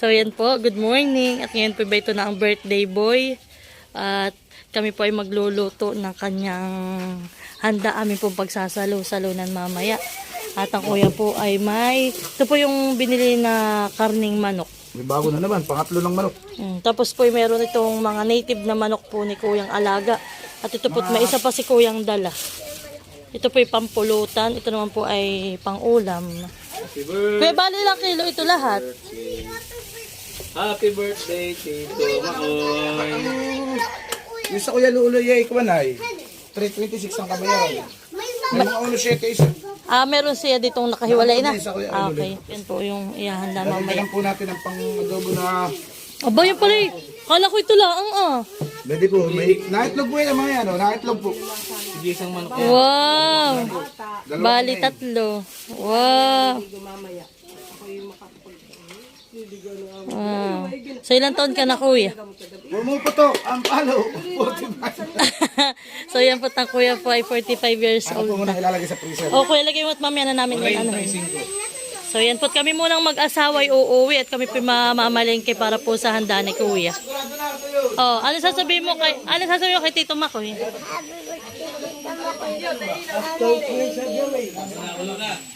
So yan po, good morning. At ngayon po ba ito na ang birthday boy. At kami po ay magluluto ng kanyang handa. Amin po pagsasalo-salunan mamaya. At ang kuya po ay ito po yung binili na karning manok. May bago na naman, pangatlo ng manok. Tapos po meron itong mga native na manok po ni Kuyang Alaga. At ito po may isa pa si Kuyang dala. Ito po ay pampulutan. Ito naman po ay pang-ulam. Kuya, bali lang kilo ito lahat. Happy birthday, Tito Makoy. Yung sa Kuya Luloy ay kumanay. 326 ang kabayaran. May mga 1.7 isa. Meron siya ditong nakahiwalay na. Isa, Kuya Okay, yan po yung ihahanda mamaya. Dagdagan po natin ang pang-adobo na... Aba, yun pala eh. Kala ko ito lang, Pwede po, may naitlog po yan mga yan, naitlog po. Sige, isang manok. Wow! Bali Dalawa tatlo. Wow! Wow. So, ilang taon ka na, kuya? Pumuputok ang palo. 45. So, yan po ang kuya po ay 45 years Ako po old muna na. ilalagay sa freezer. O, kuya, lagay mo at mamaya na namin yung ano. So, yan po kami munang mag-asawa ay uuwi at kami po mamamalengke para po sa handa ni kuya. Oh, ano sasabihin mo kay Tito Makoy?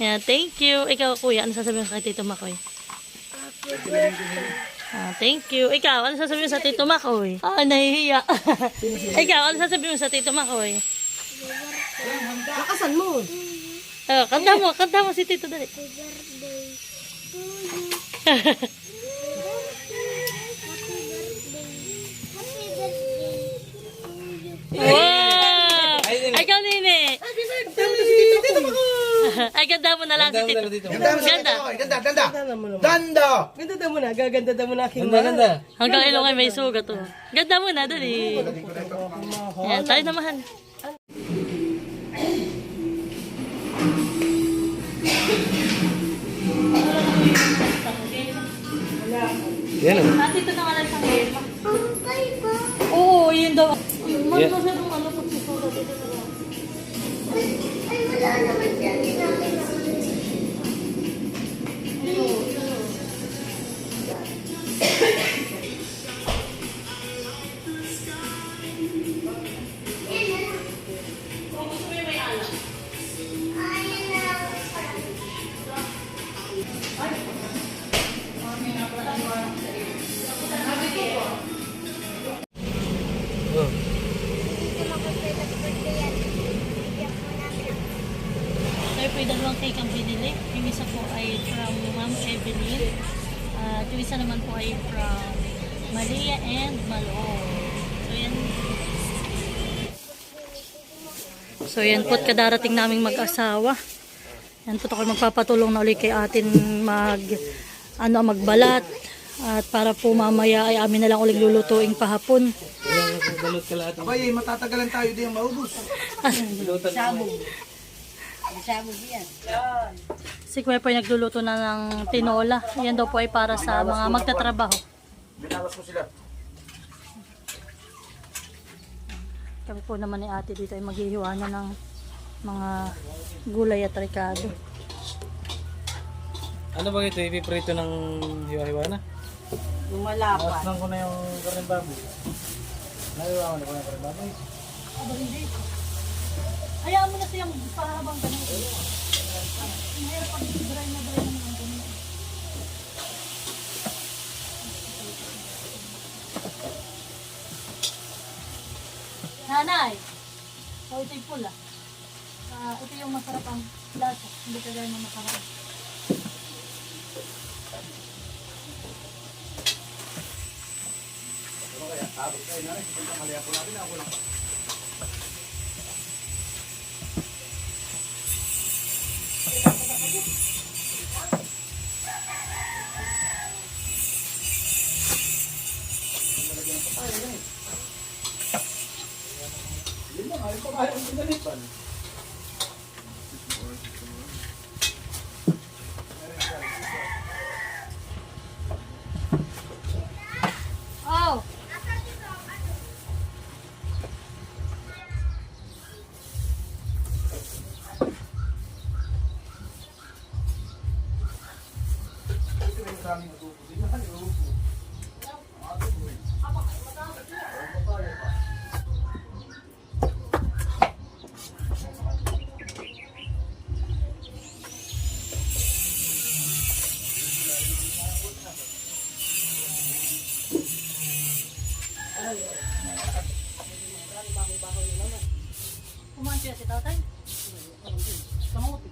Yeah, thank you. Ikaw, kuya, ano sasabihin mo kay Tito Makoy? Thank you. Ikaw, ano sasabihin mo sa Tito Makoy? Nahihiya. Ikaw, ano sasabihin mo sa Tito Makoy? Lakasan mo. Kanta mo si Tito dali. Wow! Ay, ikaw, Nini. Ay, ganda mo na lang si Tito. Ganda. Danda! Ganda mo na. Gaganda mo na aking Ganda. Hanggang ilong ay may sugat to. Ganda mo na, dali. Yan, tayo naman. Yan o. Dito na nga lang sa ngayon. Oo, yun daw. Yeah. Masyadong ano pag susugat dito na lang. Tayo po yung dalawang cake ang binili. Yung isa po ay from Ma'am Evelyn. At yung isa naman po ay from Maria and Malone. So yan po kadarating naming mag-asawa. Yan po ako magpapatulong na ulit kay atin magbalat. At para po mamaya ay amin na lang ulit lulutuing pahapon. Balot ka lahat. Abay, matatagalan tayo din maubos. Si Kuya po ay nagluluto na ng tinola. Yan daw po ay para sa mga magtatrabaho. Binawas ko sila. Kami po naman ni ate dito ay maghihiwa na ng mga gulay at ricado. Ano ba ito? Ipiprito ng hiwa-hiwa na? Lumalapan. Aslan ko na yung karne baboy. Nahiwa ko na ko yung karne baboy. Aba hindi. Hayaan mo na siyang pahabang ganun. Mahirap pag dry na ganun. Nanay! So ito yung pula. Ito yung masarap ang lasa. Hindi ka gano'n makaraan. Oh! daming natutusin na. Kumain siya si tatay? Kamuti.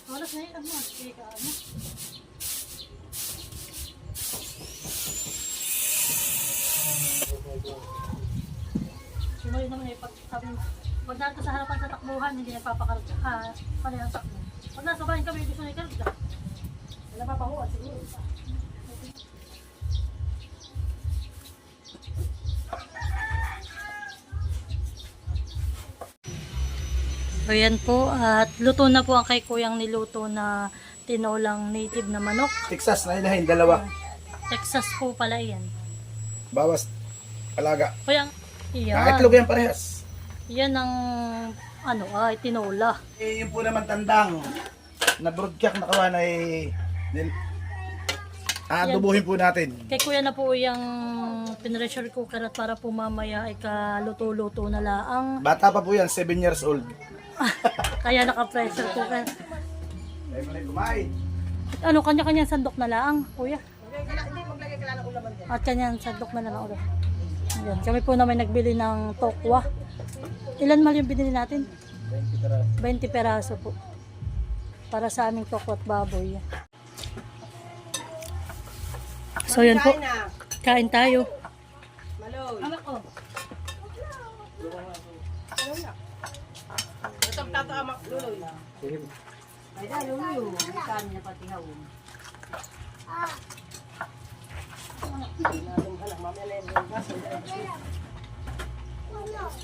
Oras na yun, ano? Sige ka, ano? Sino yun naman eh, pag sabi mo, pag narito sa harapan sa takbuhan, hindi nagpapakarga, pala ang takbo. Pag nasa bahay kami, gusto na ikarga. Wala pa pahuwa, siguro. So yan po, at luto na po ang kay kuyang niluto na tinolang native na manok. Texas na ilahin, dalawa. Texas po pala yan. Bawas alaga. Kuyang, Itlog yan. yan parehas. Yan ang, ano, tinola. Yung po naman tandang na broadcast na kawan ay adubuhin po natin. Kay kuya na po yung pinressure cooker at para po mamaya ay kaluto-luto na laang. Bata pa po yan, 7 years old. Kaya naka-pressure cooker. Ay mo na kumain. Ano, kanya-kanya sandok na laang, kuya. At kanya sandok na lang ulit. Ayan. Kami po naman nagbili ng tokwa. Ilan mal yung binili natin? 20 peraso po. Para sa aming tokwa at baboy. So yan po. Kain tayo. Maloy. Amak ko. Itong tato amak luloy. Ay da luloy. Ikan niya pati hawon.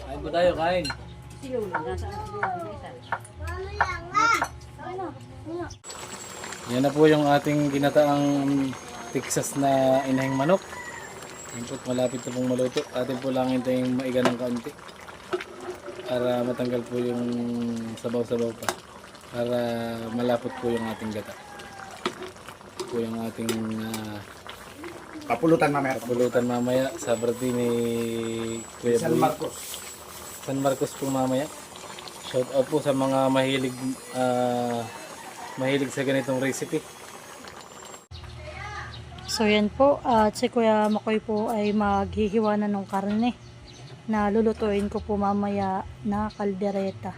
Kain po tayo, kain. Si luloy nasa luloy. Yan na po yung ating ginataang Texas na inahing manok. Yan po, malapit na pong maluto. Atin po lang hintayin maiga ng kaunti. Para matanggal po yung sabaw-sabaw pa. Para malapot po yung ating gata. Ito po yung ating Papulutan mamaya. pulutan mamaya sa birthday ni Kuya San Boy. Marcos. San Marcos po mamaya. Shout out po sa mga mahilig sa ganitong recipe. So yan po, at si Kuya Makoy po ay maghihiwa na ng karne na lulutuin ko po mamaya na kaldereta.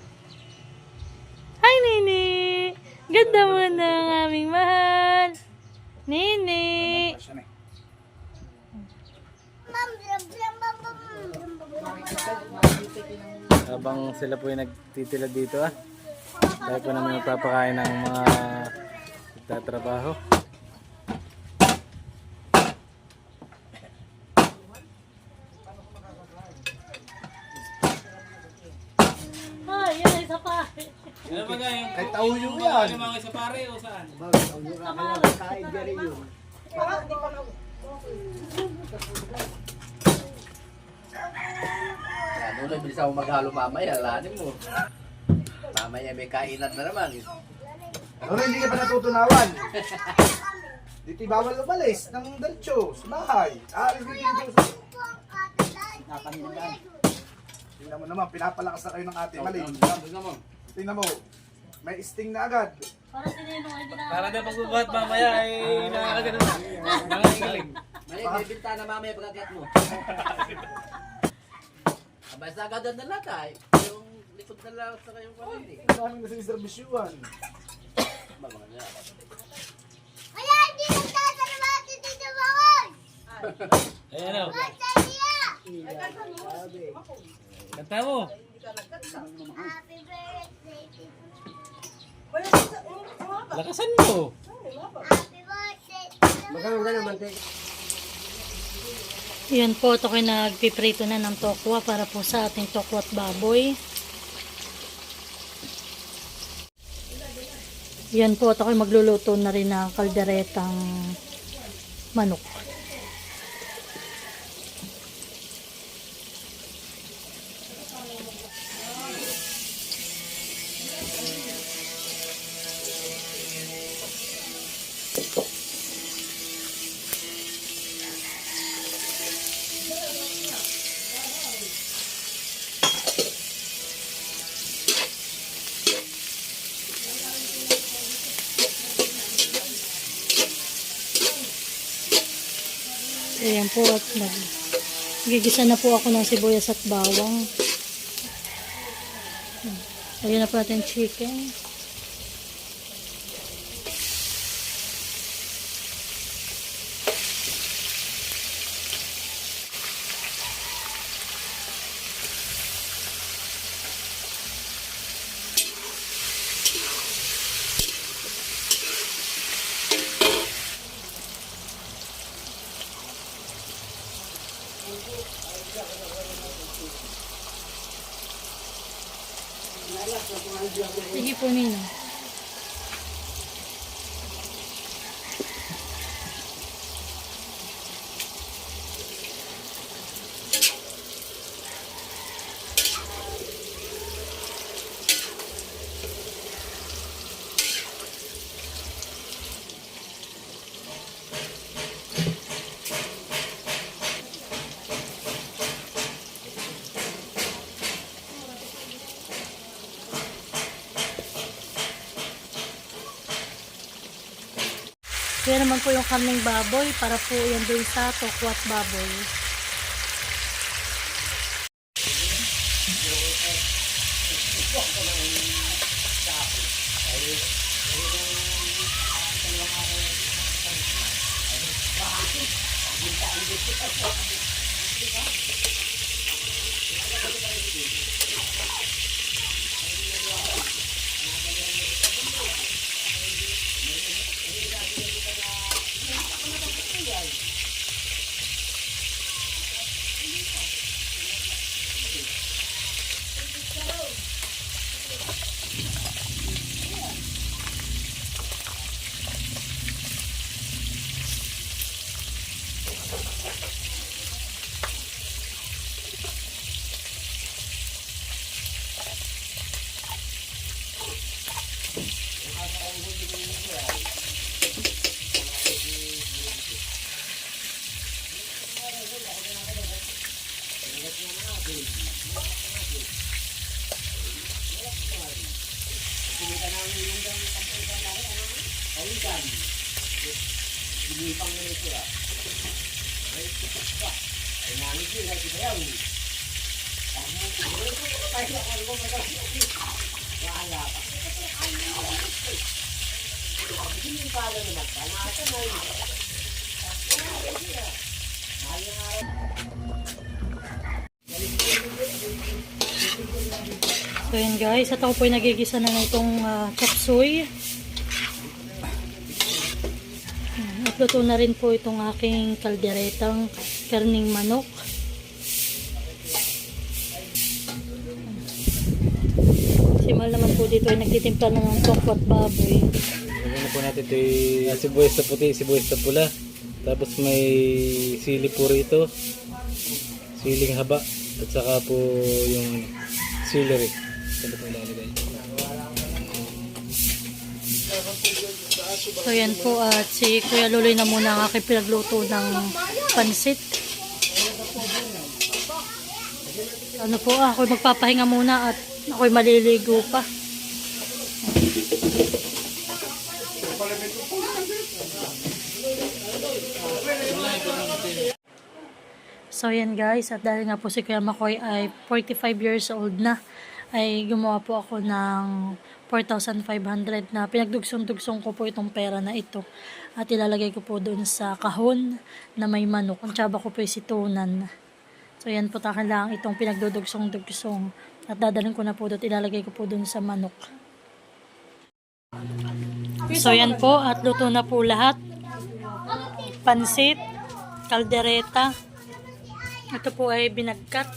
Hi Nini! Ganda mo na ang aming mahal! Nini! Habang sila po yung nagtitila dito tayo po namin magpapakain ng mga nagtatrabaho. Ah, yan isa pa! Ano ba yung Kahit tauyo yan. mga sa pare o saan? Ano na bilis ako maghalo mamaya, lanin mo. Mamaya may kainan na naman. Ano hindi ka pa natutunawan? Dito bawal umalis ng diretso sa bahay. Aalis dito sa... Tingnan mo naman, pinapalakas na kayo ng ate. Mali. Tingnan mo, may sting na agad. Para sinino hindi na... Para na pagbubuhat mamaya ay nakakagano na. Nangangiling. Mali, may bintana mamaya pagkakyat mo. Basta agad na lang tayo. Yung likod na lang sa kayong pamili. Ang daming nasa servisyuan. Kaya hindi nagtatrabaho dito bawal! Ayan o. Kanta mo. Happy birthday to you. Lakasan mo. Happy birthday to you. Yun po, ito ko nagpiprito na ng tokwa para po sa ating tokwa at baboy. Yan po, ito ko magluluto na rin ng kalderetang manok. po at gigisa na po ako ng sibuyas at bawang. Lagyan na po natin chicken. Sige po nino. Yan naman po yung karning baboy para po yan doon sa tokwat baboy. So yun guys, at ako po ay nagigisa na itong chop suey. At luto na rin po itong aking kalderetang karning manok. Si Mal naman po dito ay nagtitimpla na ng tokwat baboy. Lagyan na po natin ito yung sibuyas na puti, sibuyas na pula. Tapos may sili po rito, siling haba, at saka po yung celery. Ito po ilalagay. So yan po, at si Kuya Luloy na muna ang aking pinagluto ng pansit. Ano po, ako'y magpapahinga muna at ako'y maliligo pa. So yan guys, at dahil nga po si Kuya Makoy ay 45 years old na, ay gumawa po ako ng 4,500 na pinagdugsong-dugsong ko po itong pera na ito. At ilalagay ko po doon sa kahon na may manok. Ang tsaba ko po ay situnan. So yan po, takan lang itong pinagdudugsong-dugsong. At dadalhin ko na po doon, ilalagay ko po doon sa manok. So yan po, at luto na po lahat. Pansit, kaldereta. Ito po ay binagkat.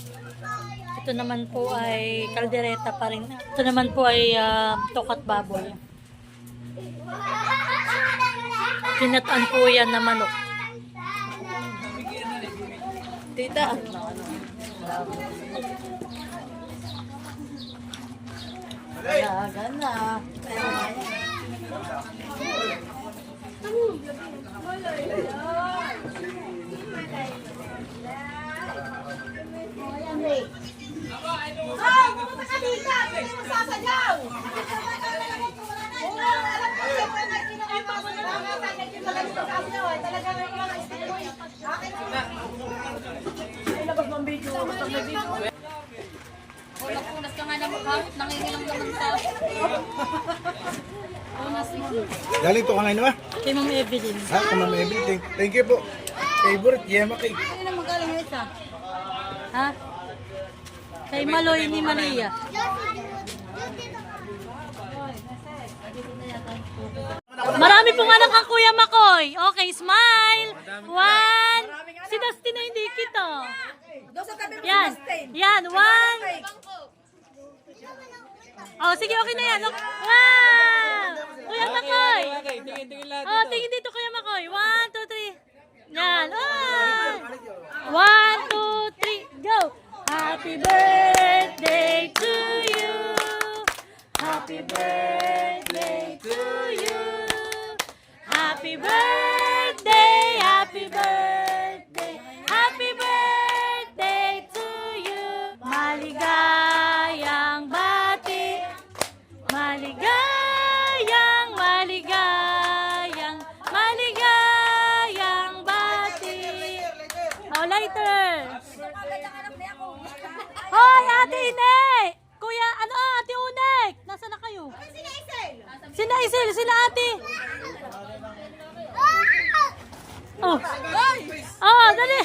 Ito naman po ay kaldereta pa rin. Ito naman po ay tokat baboy. Pinataan po yan na manok. Tita. Kaya na. Pumunta ka dito! Hindi mo sasadyaw! Oo, alam ko siyempre nagkinakita ko na lang. Talagang yung mga estilo. Akin na. Wala punas ka nga na maghapit, nangingilang naman sa... Punas mo. Galing to kanay naman. Kay Ma'am Evelyn. Ha, kung Ma'am Evelyn. Thank you po. Favorite, yema cake. Ano na magaling yung isa? Ha? Kay Maloy ni Maria. Marami pong anak ang Kuya Makoy. Okay, smile. One. Si Dustin na hindi kita. Doon sa tabi mo Yan. Yan. One. Oh, sige, okay na yan. Okay. Wow! Kuya Makoy. Oh, tingin dito Kuya Makoy. 1, 2, 3. Yan. Oh. 1, 2, 3. Go. Happy birthday to you. Happy birthday to you. Happy birthday. Happy birthday. Happy birthday to you. Maligayang bati. Maligayang, maligayang, maligayang bati. Oh, lighter. Hoy, Ate Ine! Kuya, ano, Ate Unek? Nasaan na kayo? Sina Isil, sila Ate. Oh. Oh, dali.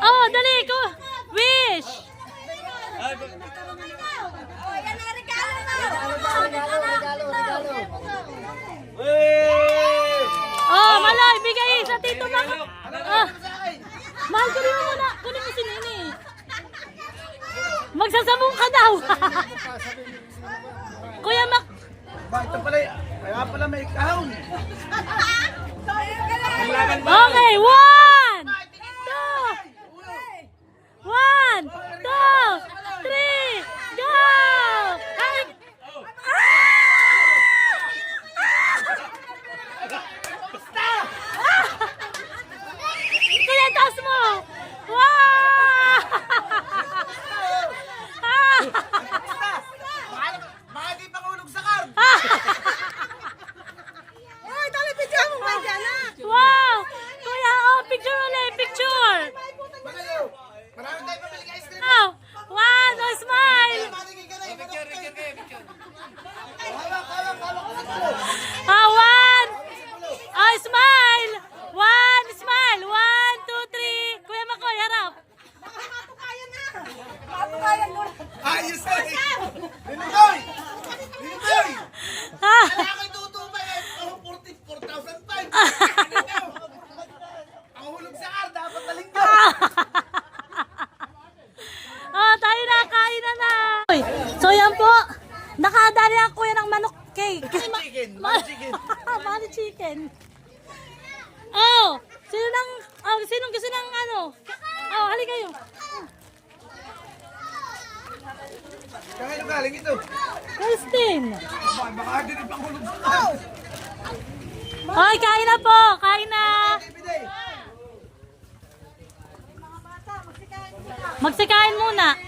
Oh, dali ko. Wish. Oh, Malay, bigay sa Tito Mac. Ah. Mahal ko rin mo muna. Kunin mo si Nene. Magsasabong ka daw. Kuya Mac. Ba, ito pala, kaya pala may kahon. Okay, 1, 2, 1, 2, 3, go! Ay! Kuya, taas mo! Wow! Baka di pangulog sa card. Ay, dali, bigyan mo ba dyan, ha? Wow! Kuya, oh, picture ulit, picture! Marami tayo pamili ka ice cream. Oh, 1, oh, smile! Ah, 1! Oh, smile! 1, smile! 1, 2, 3! Kuya Makoy, harap! Ayos na eh. Linutoy! Linutoy! Ah! Kaya tutupay eh. 44,005. Ang hulog sa card, dapat taling ka. Oh, tayo na, kain na! So yan po, nakadali ang kuya ng manok cake. Chicken, money chicken. Money chicken. Oh, sinong gusto ng ano? Oh, halika kayo. Kaya galing ito. Christine. Baka di rin panghulog sa card. Hoy, kain na po, kain na. Magsikain muna.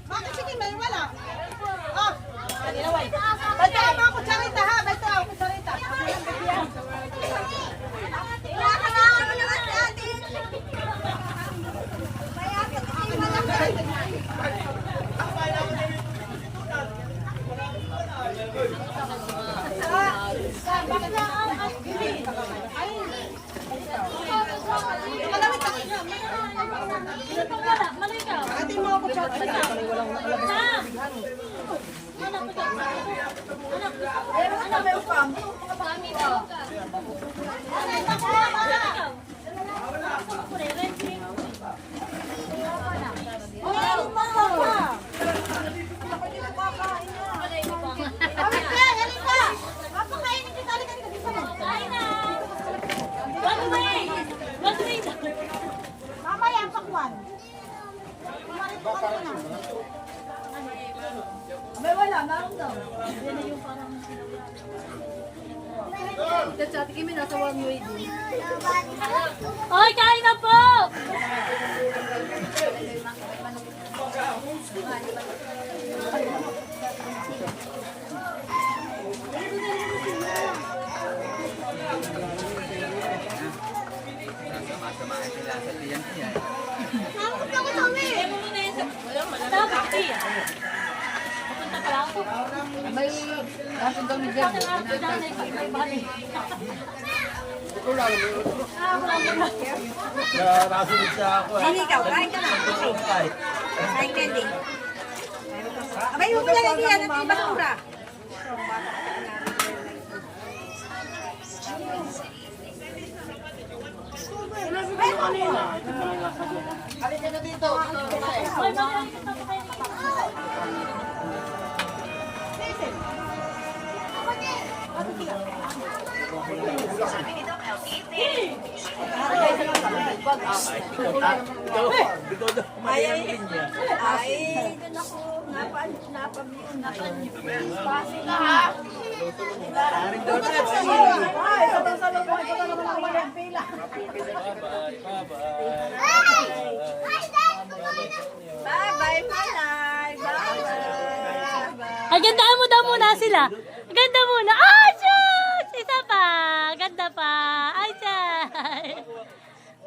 Bakit sige, may wala? Oh, ba't ka ba ako charita, ha? Ba't ka ako charita? Kailangan mo naman si ate. Ate mo ako charita. Ano may upam? Mamaya ang pakwan. May wala, meron daw. Hoy, kain na po. Sama-sama. nasa tiyan niya. Nakakot ako sa uwi. May kaso daw ni Jeb. Nakasunod siya ako. Hindi ikaw, kain ka na. Kain candy. Abay, huwag mo lang hindi yan. Ito yung basura. Ay, doon ako napabiyong na kanyo. Pasi ka ha. Ay, sa loob ko naman ang walang pila. Bye-bye, Malay. Bye-bye. Ay, gandaan mo daw muna sila. Ganda muna. Ah, sus! Isa pa. Ganda pa. Ay, sus!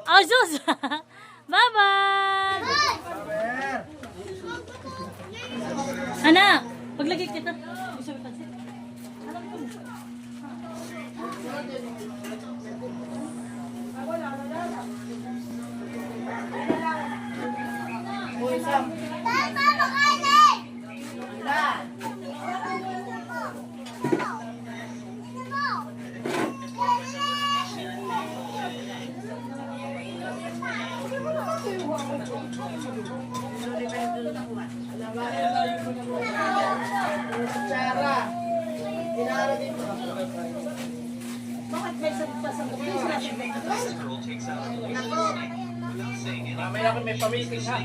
Oh, sus! Bye-bye! Anak, paglagay kita. Gusto mo pansin? Mamaya kami may pamiting ha.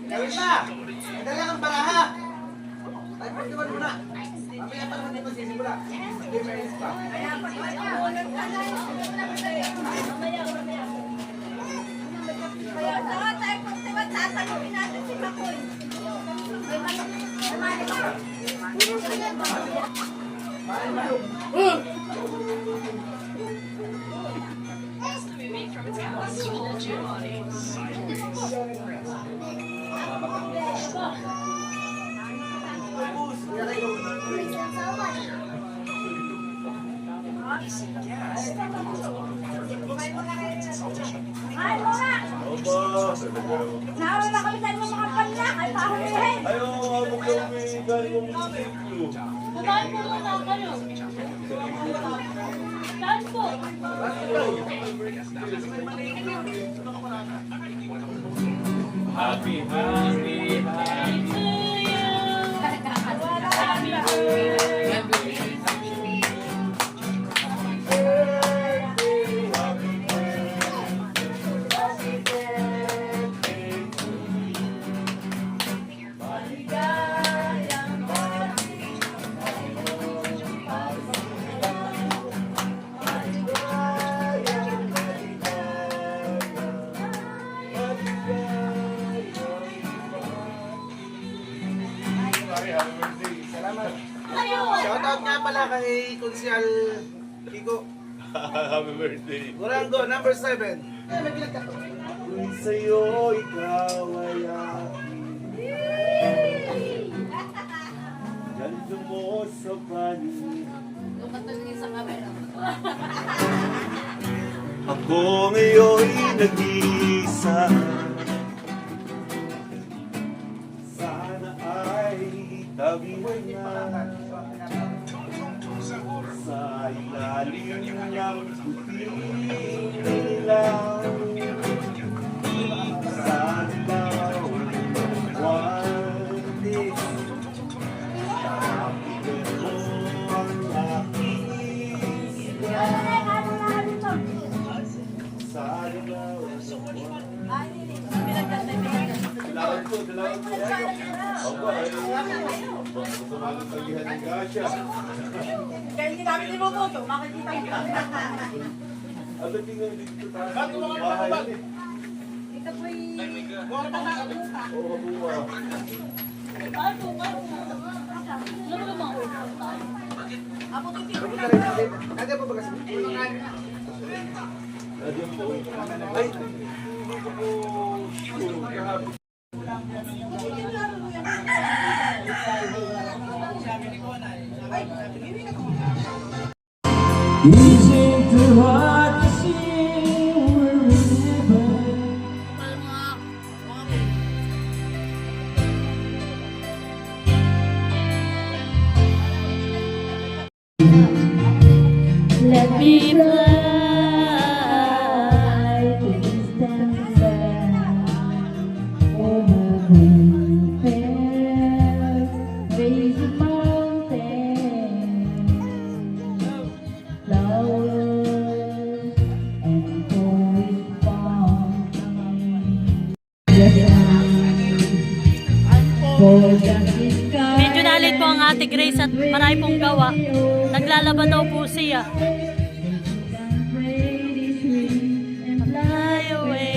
Gawin na! Madali ang baraha! Ay, pagdiwan mo na! Mamaya pa naman ito sisimula. Hindi may is pa. Saka tayo kung diba tatanungin natin si Makoy. Ay, Mora! Naawala na kami tayo mga pala. Ay, pahulihin! Saan po muna kayo? Saan po? Happy birthday, happy To you. Happy birthday. Shoutout nga pala kay Konsyal Kiko. Happy birthday. Durango, number 7. Kung sa'yo ikaw ay akin, ganda mo sa panig. Ako ngayon nag-iisa. Sana ay tabi mo na sa ilalim ng puting ilaw. Sa ilaw ng wante, kapit mo ang aking sigaw. Sa ilaw ng wante. Dalawang po. Opo, ay. Gusto mo ang tagihan ng gasya. Kaya hindi namin ibubuto, makikita niyo. Ano tingnan dito tayo? Bahay eh. Ito po'y... Oo, buwa. Ako titigil Ano na. ka rin? Ano po ba kasi? Nandiyan po. Ay, hindi ko po sure. Kahapon. Is it too hard to see wherever? Let me fly. to distant land, over green fields, raising mountains, flowers and forest farms. For just in sky. Medyo nalit po ang Ate Grace at marami pong gawa. Naglalaba daw po siya. Fly away.